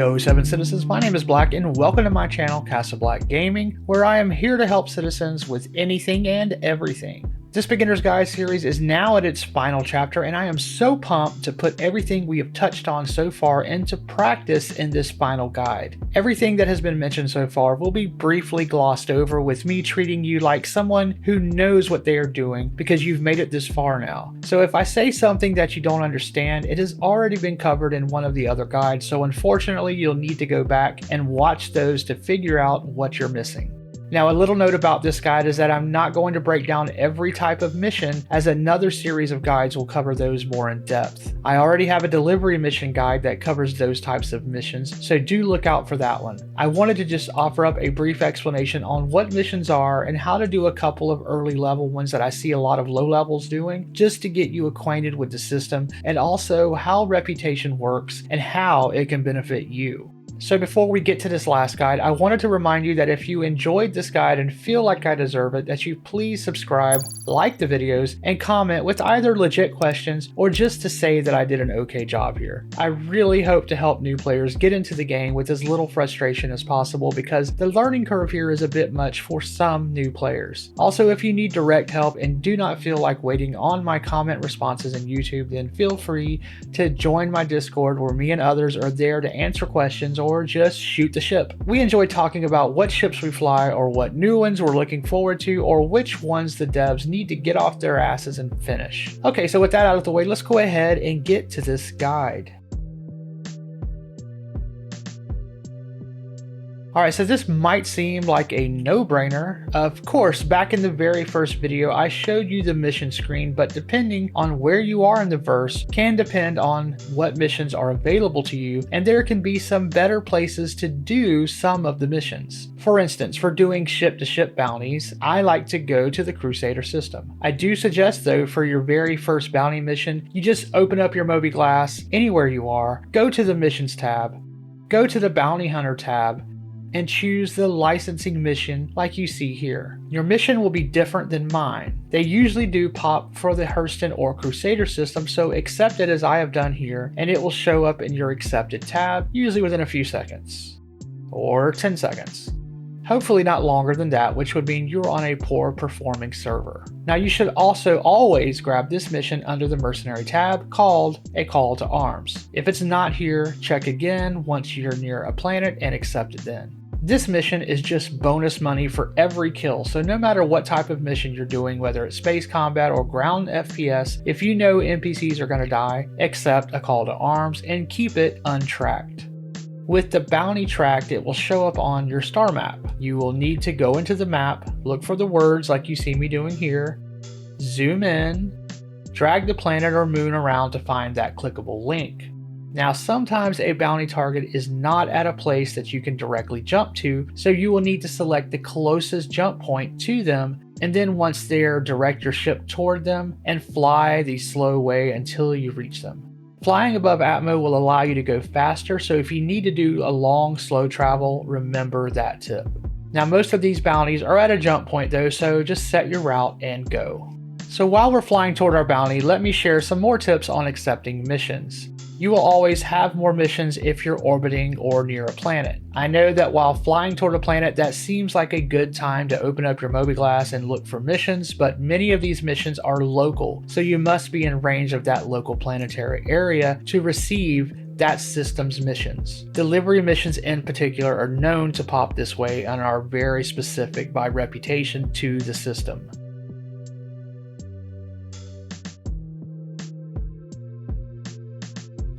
Yo, 7 citizens, my name is Black and welcome to my channel CasaBLACK Gaming, where I am here to help citizens with anything and everything. This beginner's guide series is now at its final chapter and I am so pumped to put everything we have touched on so far into practice in this final guide. Everything that has been mentioned so far will be briefly glossed over, with me treating you like someone who knows what they are doing because you've made it this far now. So if I say something that you don't understand, it has already been covered in one of the other guides, so unfortunately you'll need to go back and watch those to figure out what you're missing. Now, a little note about this guide is that I'm not going to break down every type of mission, as another series of guides will cover those more in depth. I already have a delivery mission guide that covers those types of missions, so do look out for that one. I wanted to just offer up a brief explanation on what missions are and how to do a couple of early level ones that I see a lot of low levels doing, just to get you acquainted with the system and also how reputation works and how it can benefit you. So before we get to this last guide, I wanted to remind you that if you enjoyed this guide and feel like I deserve it, that you please subscribe, like the videos, and comment with either legit questions or just to say that I did an okay job here. I really hope to help new players get into the game with as little frustration as possible, because the learning curve here is a bit much for some new players. Also, if you need direct help and do not feel like waiting on my comment responses in YouTube, then feel free to join my Discord, where me and others are there to answer questions or just shoot the ship. We enjoy talking about what ships we fly, or what new ones we're looking forward to, or which ones the devs need to get off their asses and finish. Okay, so with that out of the way, let's go ahead and get to this guide. Alright, so this might seem like a no-brainer. Of course, back in the very first video, I showed you the mission screen, but depending on where you are in the verse can depend on what missions are available to you, and there can be some better places to do some of the missions. For instance, for doing ship-to-ship bounties, I like to go to the Crusader system. I do suggest, though, for your very first bounty mission, you just open up your Moby Glass anywhere you are, go to the Missions tab, go to the Bounty Hunter tab, and choose the licensing mission like you see here. Your mission will be different than mine. They usually do pop for the Hurston or Crusader system, so accept it as I have done here, and it will show up in your accepted tab, usually within a few seconds. Or 10 seconds. Hopefully not longer than that, which would mean you're on a poor performing server. Now you should also always grab this mission under the Mercenary tab called a Call to Arms. If it's not here, check again once you're near a planet and accept it then. This mission is just bonus money for every kill, so no matter what type of mission you're doing, whether it's space combat or ground FPS, if you know NPCs are going to die, accept a Call to Arms and keep it untracked. With the bounty tracked, it will show up on your star map. You will need to go into the map, look for the words like you see me doing here, zoom in, drag the planet or moon around to find that clickable link. Now sometimes a bounty target is not at a place that you can directly jump to, so you will need to select the closest jump point to them, and then once there, direct your ship toward them and fly the slow way until you reach them. Flying above Atmo will allow you to go faster, so if you need to do a long, slow travel, remember that tip. Now most of these bounties are at a jump point though, so just set your route and go. So while we're flying toward our bounty, let me share some more tips on accepting missions. You will always have more missions if you're orbiting or near a planet. I know that while flying toward a planet, that seems like a good time to open up your Moby Glass and look for missions, but many of these missions are local, so you must be in range of that local planetary area to receive that system's missions. Delivery missions in particular are known to pop this way and are very specific by reputation to the system.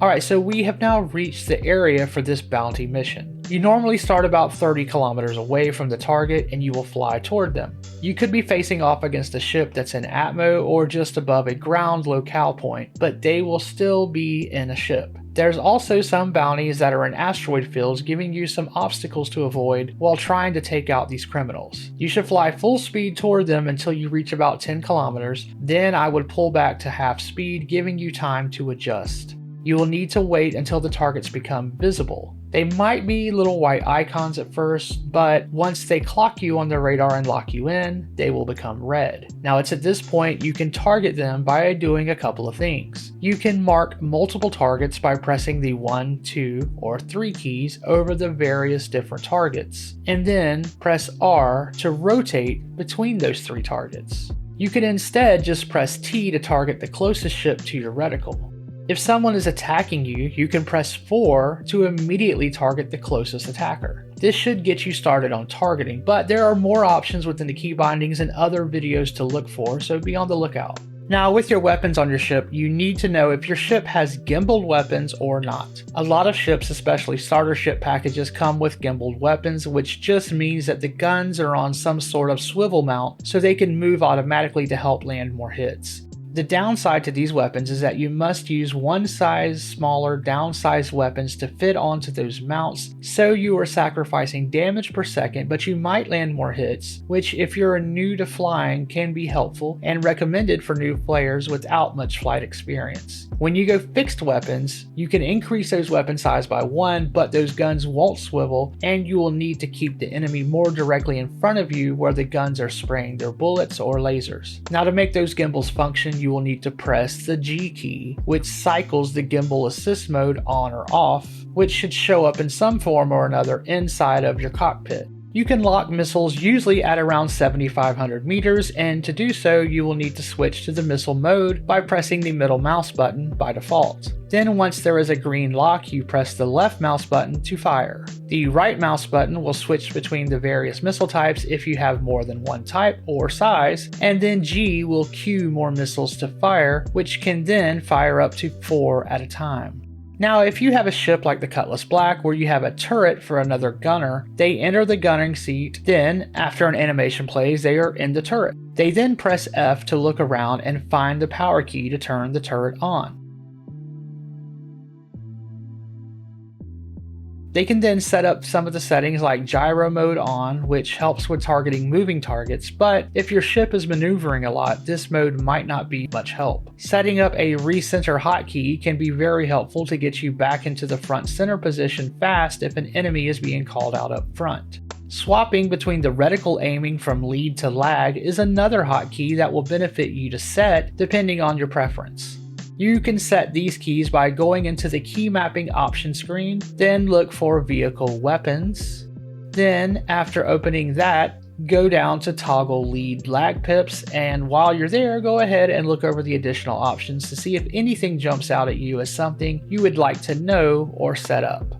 Alright, so we have now reached the area for this bounty mission. You normally start about 30 kilometers away from the target and you will fly toward them. You could be facing off against a ship that's in Atmo or just above a ground locale point, but they will still be in a ship. There's also some bounties that are in asteroid fields, giving you some obstacles to avoid while trying to take out these criminals. You should fly full speed toward them until you reach about 10 kilometers, then I would pull back to half speed, giving you time to adjust. You will need to wait until the targets become visible. They might be little white icons at first, but once they clock you on the radar and lock you in, they will become red. Now it's at this point you can target them by doing a couple of things. You can mark multiple targets by pressing the 1, 2, or 3 keys over the various different targets, and then press R to rotate between those 3 targets. You can instead just press T to target the closest ship to your reticle. If someone is attacking you, you can press 4 to immediately target the closest attacker. This should get you started on targeting, but there are more options within the key bindings and other videos to look for, so be on the lookout. Now, with your weapons on your ship, you need to know if your ship has gimbaled weapons or not. A lot of ships, especially starter ship packages, come with gimbaled weapons, which just means that the guns are on some sort of swivel mount so they can move automatically to help land more hits. The downside to these weapons is that you must use one size smaller downsized weapons to fit onto those mounts, so you are sacrificing damage per second, but you might land more hits, which if you're new to flying can be helpful and recommended for new players without much flight experience. When you go fixed weapons, you can increase those weapon size by 1, but those guns won't swivel, and you will need to keep the enemy more directly in front of you where the guns are spraying their bullets or lasers. Now, to make those gimbals function, you will need to press the G key, which cycles the gimbal assist mode on or off, which should show up in some form or another inside of your cockpit. You can lock missiles usually at around 7,500 meters, and to do so you will need to switch to the missile mode by pressing the middle mouse button by default. Then once there is a green lock, you press the left mouse button to fire. The right mouse button will switch between the various missile types if you have more than one type or size, and then G will cue more missiles to fire, which can then fire up to 4 at a time. Now, if you have a ship like the CasaBLACK where you have a turret for another gunner, they enter the gunning seat, then after an animation plays, they are in the turret. They then press F to look around and find the power key to turn the turret on. They can then set up some of the settings like gyro mode on, which helps with targeting moving targets, but if your ship is maneuvering a lot, this mode might not be much help. Setting up a recenter hotkey can be very helpful to get you back into the front center position fast if an enemy is being called out up front. Swapping between the reticle aiming from lead to lag is another hotkey that will benefit you to set depending on your preference. You can set these keys by going into the key mapping option screen, then look for vehicle weapons. Then after opening that, go down to toggle lead lag pips, and while you're there, go ahead and look over the additional options to see if anything jumps out at you as something you would like to know or set up.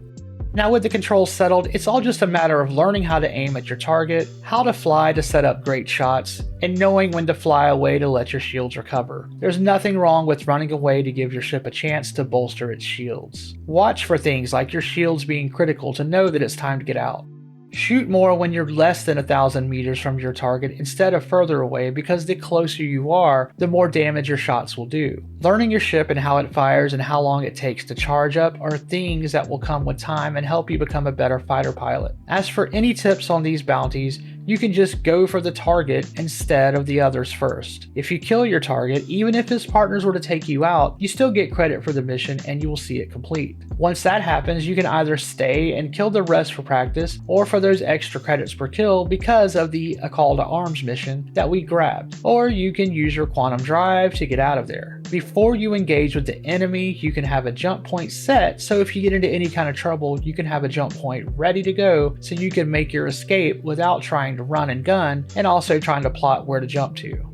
Now with the controls settled, it's all just a matter of learning how to aim at your target, how to fly to set up great shots, and knowing when to fly away to let your shields recover. There's nothing wrong with running away to give your ship a chance to bolster its shields. Watch for things like your shields being critical to know that it's time to get out. Shoot more when you're less than 1,000 meters from your target instead of further away, because the closer you are, the more damage your shots will do. Learning your ship and how it fires and how long it takes to charge up are things that will come with time and help you become a better fighter pilot. As for any tips on these bounties, you can just go for the target instead of the others first. If you kill your target, even if his partners were to take you out, you still get credit for the mission and you will see it complete. Once that happens, you can either stay and kill the rest for practice, or for those extra credits per kill because of the A Call to Arms mission that we grabbed, or you can use your quantum drive to get out of there. Before you engage with the enemy, you can have a jump point set, so if you get into any kind of trouble, you can have a jump point ready to go so you can make your escape without trying to run and gun, and also trying to plot where to jump to.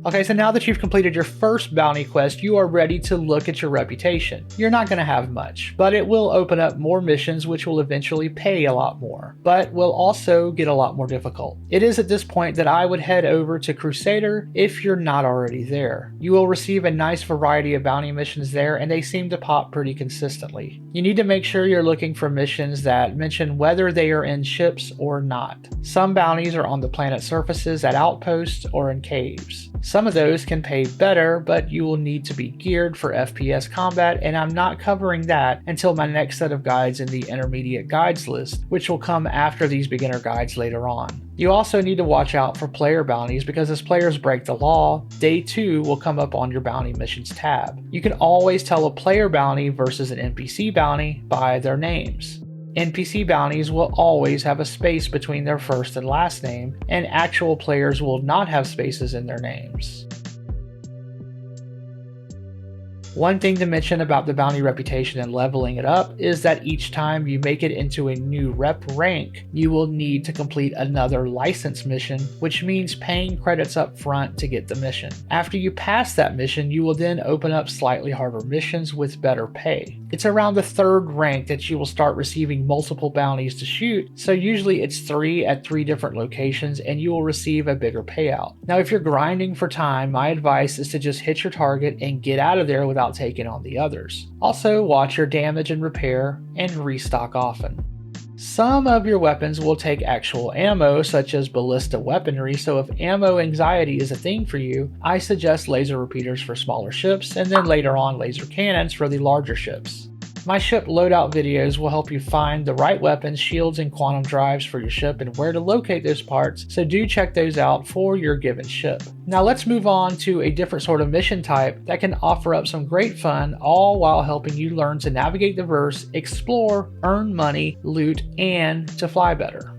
Okay, so now that you've completed your first bounty quest, you are ready to look at your reputation. You're not going to have much, but it will open up more missions which will eventually pay a lot more, but will also get a lot more difficult. It is at this point that I would head over to Crusader if you're not already there. You will receive a nice variety of bounty missions there, and they seem to pop pretty consistently. You need to make sure you're looking for missions that mention whether they are in ships or not. Some bounties are on the planet surfaces, at outposts, or in caves. Some of those can pay better, but you will need to be geared for FPS combat, and I'm not covering that until my next set of guides in the intermediate guides list, which will come after these beginner guides later on. You also need to watch out for player bounties, because as players break the law, Day 2 will come up on your bounty missions tab. You can always tell a player bounty versus an NPC bounty by their names. NPC bounties will always have a space between their first and last name, and actual players will not have spaces in their names. One thing to mention about the bounty reputation and leveling it up is that each time you make it into a new rep rank, you will need to complete another license mission, which means paying credits up front to get the mission. After you pass that mission, you will then open up slightly harder missions with better pay. It's around the 3rd rank that you will start receiving multiple bounties to shoot, so usually it's 3 at 3 different locations and you will receive a bigger payout. Now if you're grinding for time, my advice is to just hit your target and get out of there without taking on the others. Also, watch your damage and repair, and restock often. Some of your weapons will take actual ammo, such as ballista weaponry, so if ammo anxiety is a thing for you, I suggest laser repeaters for smaller ships, and then later on laser cannons for the larger ships. My ship loadout videos will help you find the right weapons, shields, and quantum drives for your ship and where to locate those parts, so do check those out for your given ship. Now let's move on to a different sort of mission type that can offer up some great fun, all while helping you learn to navigate the verse, explore, earn money, loot, and to fly better.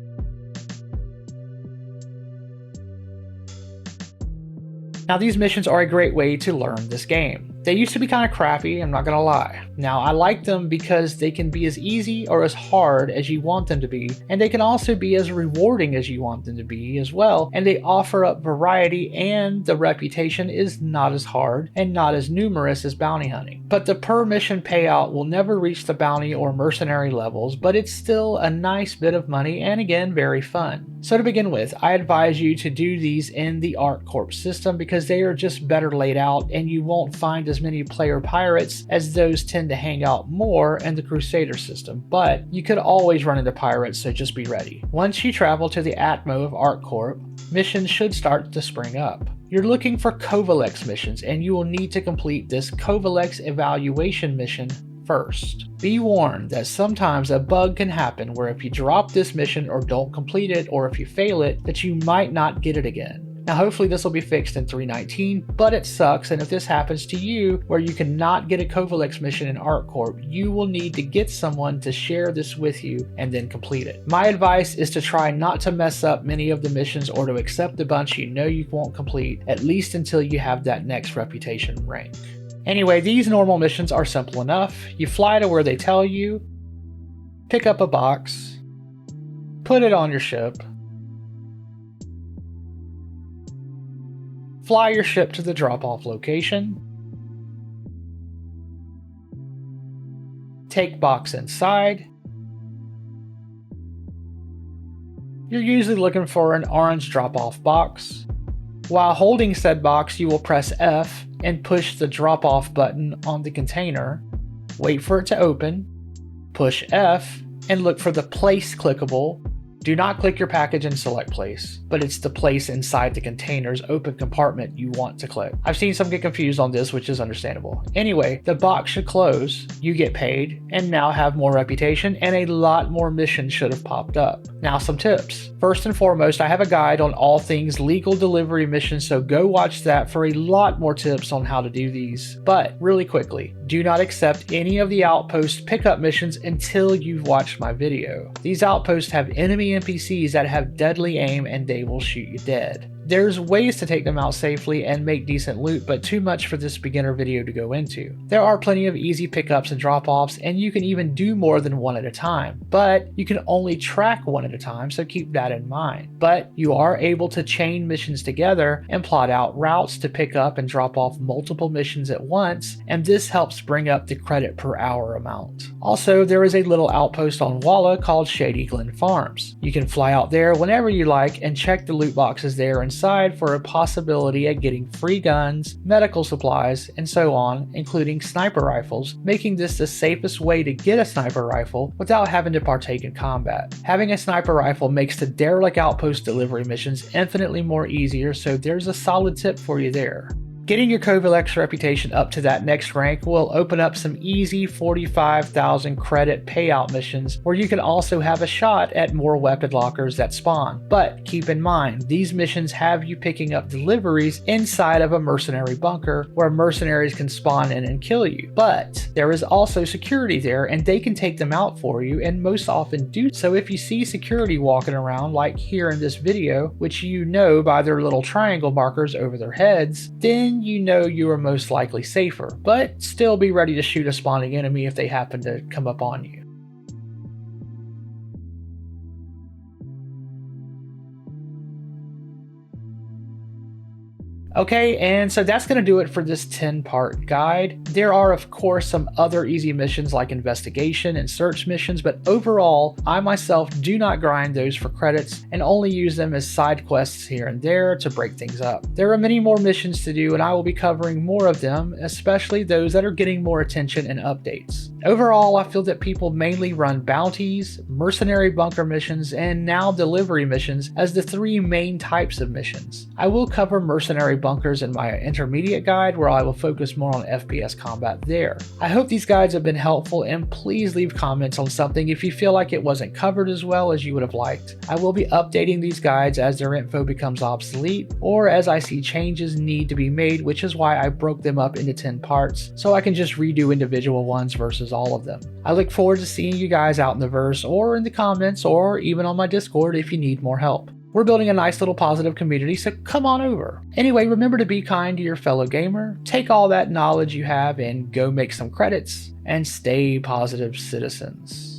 Now these missions are a great way to learn this game. They used to be kind of crappy, I'm not gonna lie. Now I like them because they can be as easy or as hard as you want them to be, and they can also be as rewarding as you want them to be as well, and they offer up variety, and the reputation is not as hard and not as numerous as bounty hunting. But the per mission payout will never reach the bounty or mercenary levels, but it's still a nice bit of money and again very fun. So to begin with, I advise you to do these in the ArcCorp system because they are just better laid out and you won't find as many player pirates, as those tend to hang out more in the Crusader system, but you could always run into pirates, so just be ready. Once you travel to the Atmo of ArcCorp, missions should start to spring up. You're looking for CasaBLACK missions, and you will need to complete this CasaBLACK evaluation mission first. Be warned that sometimes a bug can happen where if you drop this mission or don't complete it, or if you fail it, that you might not get it again. Now hopefully this will be fixed in 3.19, but it sucks, and if this happens to you where you cannot get a CasaBLACK mission in ArcCorp, you will need to get someone to share this with you and then complete it. My advice is to try not to mess up many of the missions or to accept a bunch you know you won't complete, at least until you have that next reputation rank. Anyway, these normal missions are simple enough. You fly to where they tell you, pick up a box, put it on your ship, fly your ship to the drop-off location, take box inside. You're usually looking for an orange drop-off box. While holding said box, you will press F and push the drop-off button on the container, wait for it to open, push F, and look for the place clickable. Do not click your package and select place, but it's the place inside the container's open compartment you want to click. I've seen some get confused on this, which is understandable. Anyway, the box should close, you get paid, and now have more reputation, and a lot more missions should have popped up. Now some tips. First and foremost, I have a guide on all things legal delivery missions, so go watch that for a lot more tips on how to do these. But really quickly, do not accept any of the outpost pickup missions until you've watched my video. These outposts have enemy NPCs that have deadly aim and they will shoot you dead. There's ways to take them out safely and make decent loot, but too much for this beginner video to go into. There are plenty of easy pickups and drop-offs, and you can even do more than one at a time, but you can only track one at a time, so keep that in mind. But you are able to chain missions together and plot out routes to pick up and drop off multiple missions at once, and this helps bring up the credit per hour amount. Also, there is a little outpost on Walla called Shady Glen Farms. You can fly out there whenever you like and check the loot boxes there and side for a possibility at getting free guns, medical supplies, and so on, including sniper rifles, making this the safest way to get a sniper rifle without having to partake in combat. Having a sniper rifle makes the derelict outpost delivery missions infinitely more easier, so there's a solid tip for you there. Getting your CasaBLACK reputation up to that next rank will open up some easy 45,000 credit payout missions where you can also have a shot at more weapon lockers that spawn. But keep in mind, these missions have you picking up deliveries inside of a mercenary bunker where mercenaries can spawn in and kill you. But there is also security there and they can take them out for you, and most often do. So if you see security walking around like here in this video, which you know by their little triangle markers over their heads, then you know you are most likely safer, but still be ready to shoot a spawning enemy if they happen to come up on you. Okay, and so that's going to do it for this 10-part guide. There are of course some other easy missions like investigation and search missions, but overall, I myself do not grind those for credits and only use them as side quests here and there to break things up. There are many more missions to do and I will be covering more of them, especially those that are getting more attention and updates. Overall, I feel that people mainly run bounties, mercenary bunker missions, and now delivery missions as the three main types of missions. I will cover mercenary bunkers in my intermediate guide where I will focus more on FPS combat there. I hope these guides have been helpful, and please leave comments on something if you feel like it wasn't covered as well as you would have liked. I will be updating these guides as their info becomes obsolete or as I see changes need to be made, which is why I broke them up into 10 parts so I can just redo individual ones versus all of them. I look forward to seeing you guys out in the verse or in the comments or even on my Discord if you need more help. We're building a nice little positive community, so come on over. Anyway, remember to be kind to your fellow gamer, take all that knowledge you have and go make some credits, and stay positive citizens.